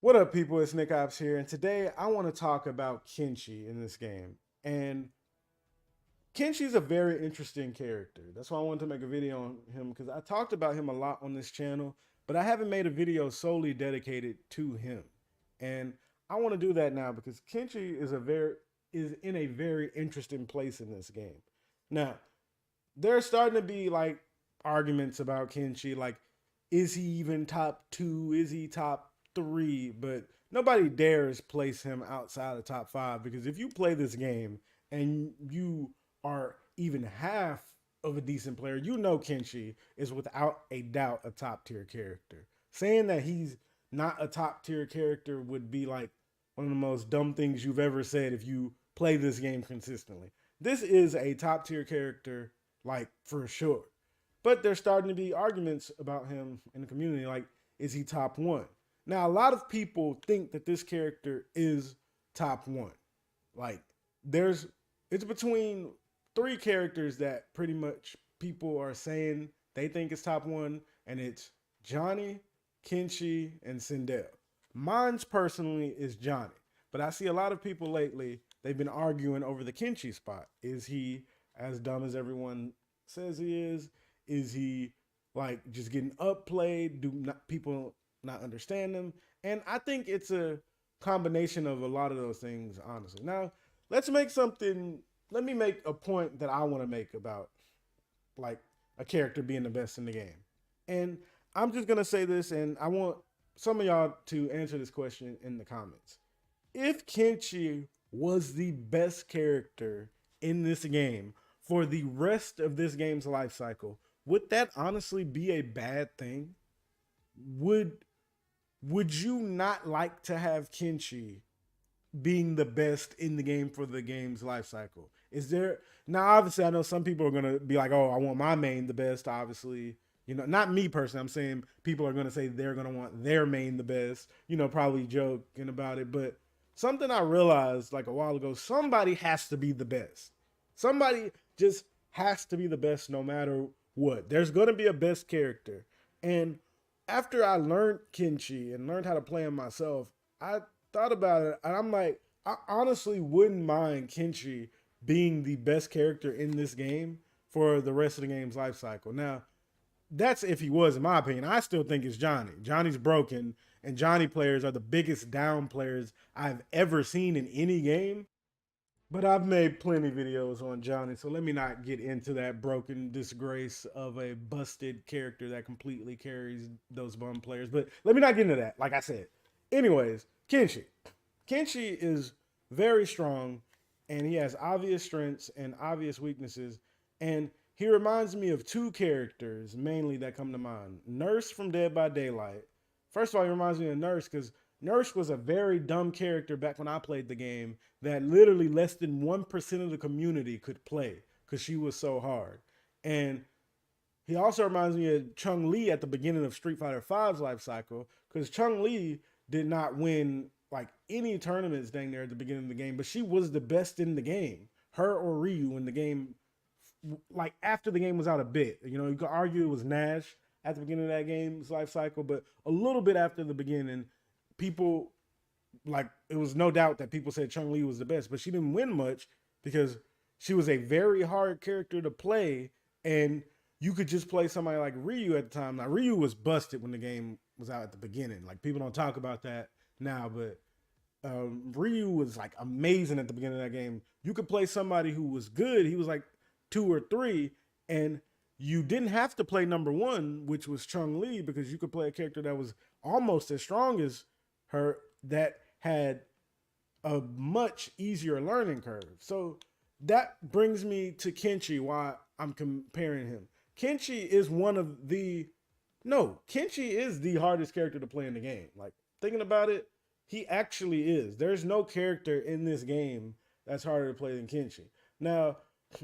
What up, people? It's Nickopz here, and today I want to talk about Kenshi in this game. And Kenshi's a very interesting character. That's why I wanted to make a video on him because I talked about him a lot on this channel, but I haven't made a video solely dedicated to him. And I want to do that now because Kenshi is in a very interesting place in this game. Now, there's starting to be like arguments about Kenshi, like is he even top two? Is he top three? But nobody dares place him outside of top five because if you play this game and you are even half of a decent player, you know Kenshi is without a doubt a top tier character. Saying that he's not a top tier character would be like one of the most dumb things you've ever said if you play this game consistently. This is a top tier character, like for sure. But there's starting to be arguments about him in the community, like, is he top one? Now, a lot of people think that this character is top one. Like, it's between three characters that pretty much people are saying they think is top one, and it's Johnny, Kenshi, and Sindel. Mine's personally is Johnny, but I see a lot of people lately, they've been arguing over the Kenshi spot. Is he as dumb as everyone says he is? Is he like just getting upplayed? Do not, people not understand him? And I think it's a combination of a lot of those things, honestly. Now, let's make something, let me make a point that I want to make about like a character being the best in the game. And I'm just going to say this, and I want some of y'all to answer this question in the comments. If Kenshi was the best character in this game for the rest of this game's life cycle, would that honestly be a bad thing? Would would you not like to have Kenshi being the best in the game for the game's life cycle? Is there now? Obviously, I know some people are gonna be like, "Oh, I want my main the best." Obviously, not me personally. I'm saying people are gonna say they're gonna want their main the best. Probably joking about it, but something I realized like a while ago: somebody has to be the best. Somebody just has to be the best, no matter what. There's gonna be a best character, and after I learned Kenshi and learned how to play him myself, I thought about it and I'm like, I honestly wouldn't mind Kenshi being the best character in this game for the rest of the game's life cycle. Now, that's if he was, in my opinion. I still think it's Johnny. Johnny's broken, and Johnny players are the biggest down players I've ever seen in any game. But I've made plenty of videos on Johnny, so let me not get into that broken disgrace of a busted character that completely carries those bum players. But let me not get into that, like I said. Anyways, Kenshi. Kenshi is very strong, and he has obvious strengths and obvious weaknesses. And he reminds me of two characters mainly that come to mind. Nurse from Dead by Daylight. First of all, he reminds me of Nurse because Nurse was a very dumb character back when I played the game that literally less than 1% of the community could play because she was so hard. And he also reminds me of Chung Li at the beginning of Street Fighter V's life cycle because Chung Li did not win like any tournaments dang near at the beginning of the game, but she was the best in the game. Her or Ryu in the game, like after the game was out a bit. You could argue it was Nash at the beginning of that game's life cycle, but a little bit after the beginning, people like it was no doubt that people said Chung Li was the best, but she didn't win much because she was a very hard character to play, and you could just play somebody like Ryu at the time. Now Ryu was busted when the game was out at the beginning. Like people don't talk about that now, but Ryu was like amazing at the beginning of that game. You could play somebody who was good. He was like 2 or 3, and you didn't have to play number one, which was Chung Li, because you could play a character that was almost as strong as her that had a much easier learning curve. So that brings me to Kenshi, why I'm comparing him. Kenshi is one of the no, Kenshi is the hardest character to play in the game. Like thinking about it, he actually is. There's no character in this game that's harder to play than Kenshi. Now,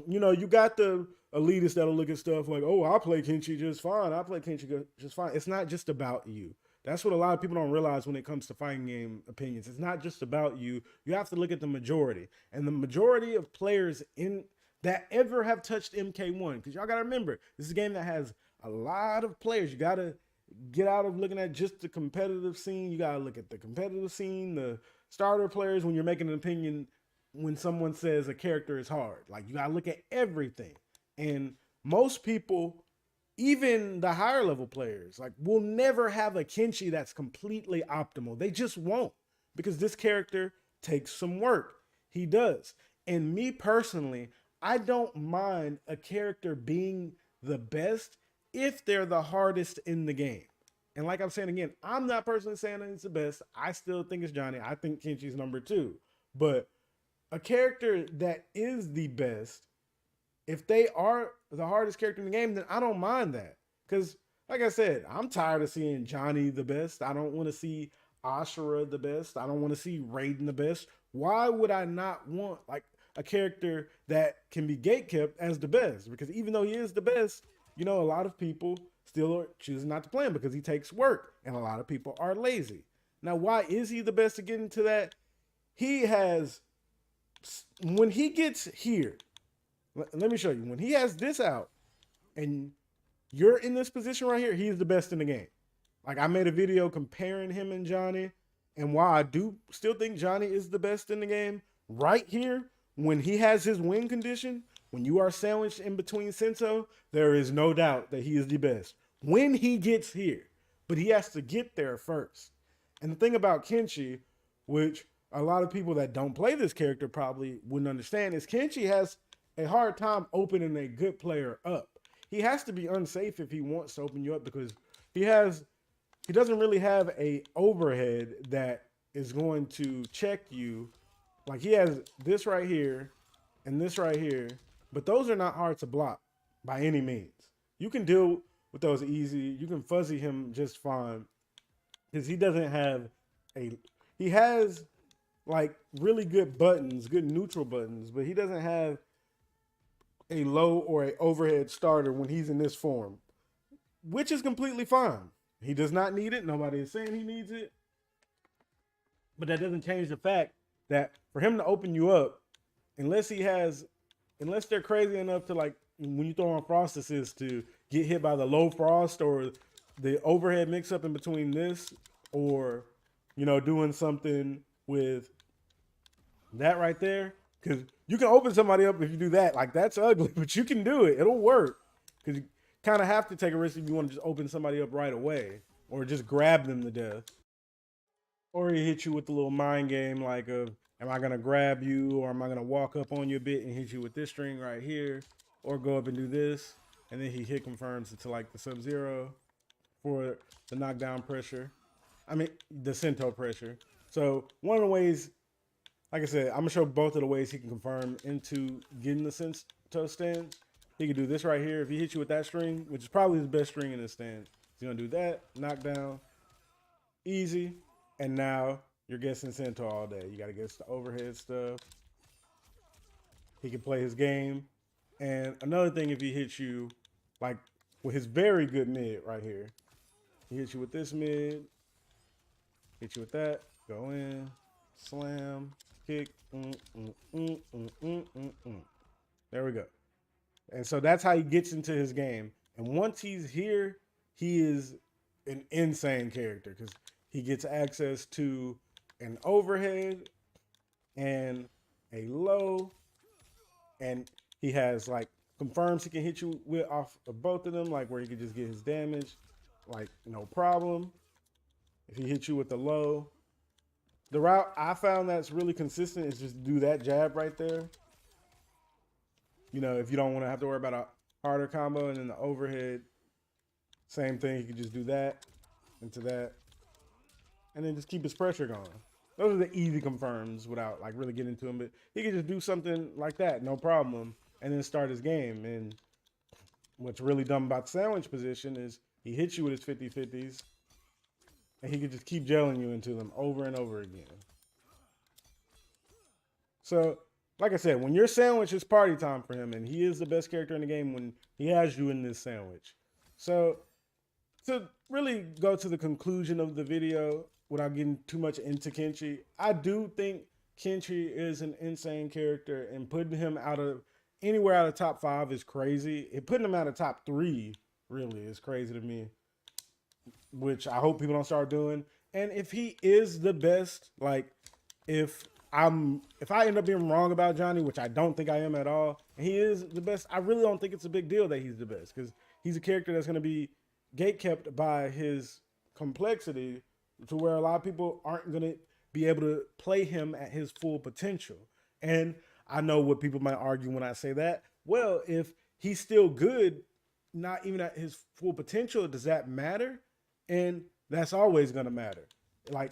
you got the elitists that'll look at stuff like, oh, I play Kenshi just fine. I play Kenshi just fine. It's not just about you. That's what a lot of people don't realize when it comes to fighting game opinions. It's not just about you. You have to look at the majority. And the majority of players in that ever have touched MK1, because y'all got to remember, this is a game that has a lot of players. You got to get out of looking at just the competitive scene. You gotta look at the competitive scene, the starter players when you're making an opinion when someone says a character is hard. Like you gotta look at everything. And most people, even the higher level players, like will never have a Kenshi that's completely optimal. They just won't because this character takes some work. He does. And me personally, I don't mind a character being the best if they're the hardest in the game. And like I'm saying again, I'm not personally saying that it's the best. I still think it's Johnny. I think Kenshi's number 2. But a character that is the best, if they are the hardest character in the game, then I don't mind that. Because, like I said, I'm tired of seeing Johnny the best. I don't want to see Ashura the best. I don't want to see Raiden the best. Why would I not want like a character that can be gatekept as the best? Because even though he is the best, you know, a lot of people still are choosing not to play him because he takes work, and a lot of people are lazy. Now, why is he the best to get into that? He has, when he gets here, let me show you. When he has this out and you're in this position right here, he's the best in the game. Like I made a video comparing him and Johnny, and while I do still think Johnny is the best in the game, right here, when he has his win condition, when you are sandwiched in between Sento, there is no doubt that he is the best. When he gets here, but he has to get there first. And the thing about Kenshi, which a lot of people that don't play this character probably wouldn't understand, is Kenshi has a hard time opening a good player up. He has to be unsafe if he wants to open you up because he doesn't really have a overhead that is going to check you. Like he has this right here and this right here, but those are not hard to block by any means. You can deal with those easy. You can fuzzy him just fine because he doesn't have he has like really good buttons, good neutral buttons, but he doesn't have a low or a overhead starter when he's in this form, which is completely fine. He does not need it. Nobody is saying he needs it. But that doesn't change the fact that for him to open you up, unless they're crazy enough to like, when you throw on frost assist to get hit by the low frost or the overhead mix up in between this, or, you know, doing something with that right there. Because you can open somebody up if you do that. Like, that's ugly, but you can do it. It'll work. Because you kind of have to take a risk if you want to just open somebody up right away. Or just grab them to death. Or he hit you with the little mind game like of, am I going to grab you? Or am I going to walk up on you a bit and hit you with this string right here? Or go up and do this. And then he hit confirms into like the Sub-Zero for the knockdown pressure. I mean, the Sento pressure. So one of the ways, like I said, I'm going to show both of the ways he can confirm into getting the Sento stance. He can do this right here. If he hits you with that string, which is probably his best string in his stance, he's going to do that, knockdown, easy. And now you're guessing Sento all day. You got to guess the overhead stuff. He can play his game. And another thing, if he hits you, like with his very good mid right here, he hits you with this mid, hit you with that, go in, slam, kick, There we go. And so that's how he gets into his game. And once he's here, he is an insane character because he gets access to an overhead and a low, and he has like confirms he can hit you with off of both of them, like where he can just get his damage, like no problem. If he hits you with the low, the route I found that's really consistent is just do that jab right there. You know, if you don't want to have to worry about a harder combo, and then the overhead, same thing. You can just do that into that, and then just keep his pressure going. Those are the easy confirms without like really getting into him. But he can just do something like that, no problem, and then start his game. And what's really dumb about the sandwich position is he hits you with his 50-50s, and he can just keep gelling you into them over and over again. So, like I said, when your sandwich is party time for him, and he is the best character in the game when he has you in this sandwich. So, to really go to the conclusion of the video without getting too much into Kenshi, I do think Kenshi is an insane character, and putting him anywhere out of top 5 is crazy. And putting him out of top 3 really is crazy to me. which I hope people don't start doing. And if he is the best, like if if I end up being wrong about Johnny, which I don't think I am at all, and he is the best, I really don't think it's a big deal that he's the best because he's a character that's going to be gatekept by his complexity to where a lot of people aren't going to be able to play him at his full potential. And I know what people might argue when I say that. Well, if he's still good, not even at his full potential, does that matter? And that's always going to matter. Like,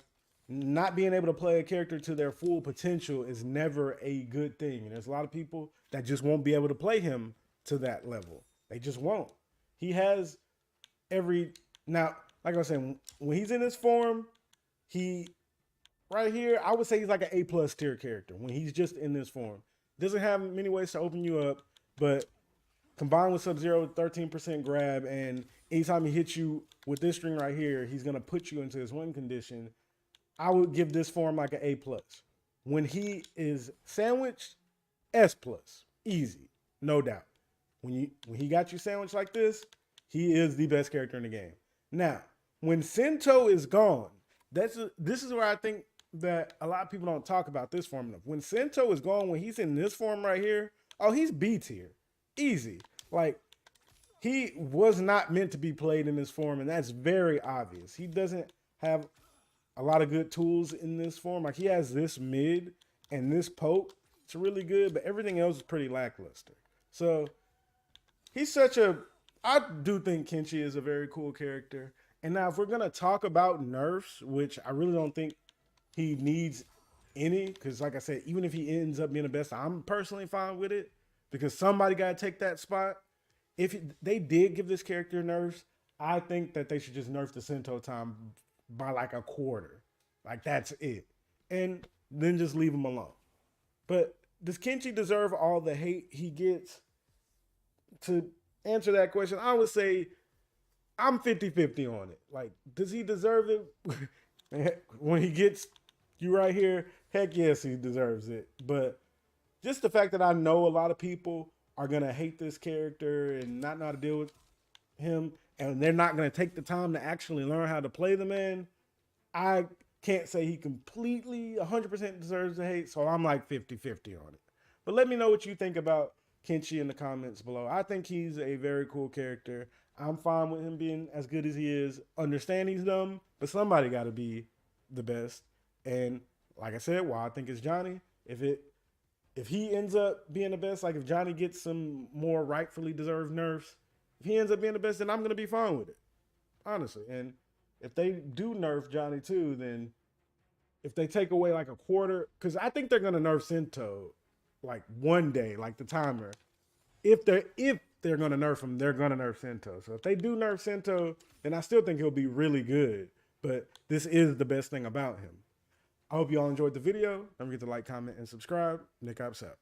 not being able to play a character to their full potential is never a good thing. And there's a lot of people that just won't be able to play him to that level. They just won't. He has every now, like I was saying, when he's in his form, he right here, I would say he's like an A+ tier character when he's just in this form. Doesn't have many ways to open you up, but combined with Sub-Zero, 13% grab, and anytime he hits you with this string right here, he's gonna put you into his win condition. I would give this form like an A+. When he is sandwiched, S+, easy, no doubt. When he got you sandwiched like this, he is the best character in the game. Now, when Sento is gone, this is where I think that a lot of people don't talk about this form enough. When Sento is gone, when he's in this form right here, oh, he's B tier, easy. Like, he was not meant to be played in this form, and that's very obvious. He doesn't have a lot of good tools in this form. Like, he has this mid and this poke. It's really good, but everything else is pretty lackluster. So he's I do think Kenshi is a very cool character. And now if we're going to talk about nerfs, which I really don't think he needs any, because like I said, even if he ends up being the best, I'm personally fine with it because somebody got to take that spot. If they did give this character nerfs, I think that they should just nerf the Sento time by like a quarter. Like, that's it. And then just leave him alone. But does Kenshi deserve all the hate he gets? To answer that question, I would say I'm 50-50 on it. Like, does he deserve it? When he gets you right here, heck yes, he deserves it. But just the fact that I know a lot of people are going to hate this character and not know how to deal with him, and they're not going to take the time to actually learn how to play the man, I can't say he completely 100% deserves the hate, so I'm like 50-50 on it. But let me know what you think about Kenshi in the comments below. I think he's a very cool character. I'm fine with him being as good as he is. Understand he's dumb, but somebody got to be the best. And like I said, while I think it's Johnny, if he ends up being the best, like if Johnny gets some more rightfully deserved nerfs, if he ends up being the best, then I'm going to be fine with it. Honestly. And if they do nerf Johnny too, then if they take away like a quarter, because I think they're going to nerf Sento like one day, like the timer. If they're going to nerf him, they're going to nerf Sento. So if they do nerf Sento, then I still think he'll be really good. But this is the best thing about him. I hope you all enjoyed the video. Don't forget to like, comment, and subscribe. Nickopz out.